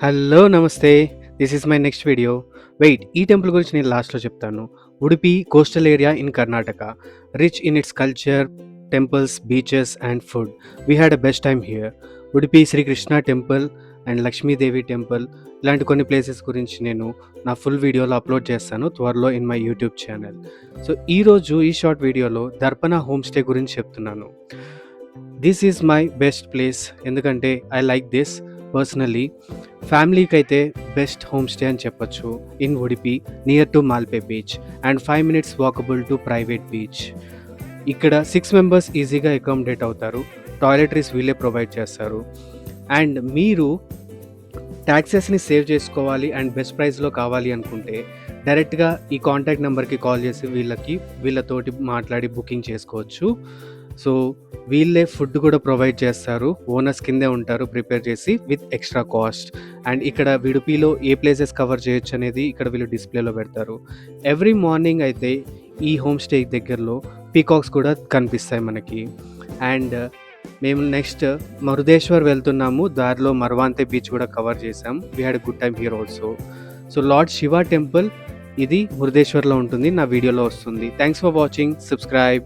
Hello! నమస్తే. This is my next video. Wait ఈ temple గురించి నేను లాస్ట్‌లో చెప్తాను. Udupi coastal area in Karnataka. Rich in its culture, temples, beaches and food. We had a best time here. Udupi Srikrishna temple and Lakshmidevi temple ఇలాంటి కొన్ని places గురించి నేను నా ఫుల్ వీడియోలో అప్లోడ్ చేస్తాను త్వరలో in my YouTube channel. So, ఈరోజు ఈ షార్ట్ వీడియోలో దర్పణ హోమ్ స్టే గురించి చెప్తున్నాను. This is my best place. ఎందుకంటే ఐ లైక్ దిస్ పర్సనల్లీ. ఫ్యామిలీకైతే బెస్ట్ హోమ్ స్టే అని చెప్పొచ్చు. In Udupi near to Malpe beach and 5 minutes walkable to private beach. ఇక్కడ 6 మెంబర్స్ ఈజీగా అకామిడేట్ అవుతారు. టాయిలెటరీస్ వీళ్ళే ప్రొవైడ్ చేస్తారు. అండ్ మీరు ట్యాక్సెస్ని సేవ్ చేసుకోవాలి అండ్ బెస్ట్ ప్రైస్లో కావాలి అనుకుంటే డైరెక్ట్గా ఈ కాంటాక్ట్ నెంబర్కి కాల్ చేసి వీళ్ళతోటి మాట్లాడి బుకింగ్ చేసుకోవచ్చు. సో, వీళ్ళే ఫుడ్ కూడా ప్రొవైడ్ చేస్తారు. ఓనర్స్ కిందే ఉంటారు ప్రిపేర్ చేసి విత్ ఎక్స్ట్రా కాస్ట్. అండ్ ఇక్కడ ఉడుపిలో ఏ ప్లేసెస్ కవర్ చేయొచ్చు అనేది ఇక్కడ వీళ్ళు డిస్ప్లేలో పెడతారు. ఎవ్రీ మార్నింగ్ అయితే ఈ హోమ్ స్టే దగ్గరలో పీకాక్స్ కూడా కనిపిస్తాయి మనకి. అండ్ మేము నెక్స్ట్ మరుదేశ్వర్ వెళ్తున్నాము. దారిలో మర్వాంతే బీచ్ కూడా కవర్ చేసాం. We had good time here also. So, lord Shiva temple ఇది మురుదేశ్వర్లో ఉంటుంది. నా వీడియోలో వస్తుంది. Thanks for watching. సబ్స్క్రైబ్.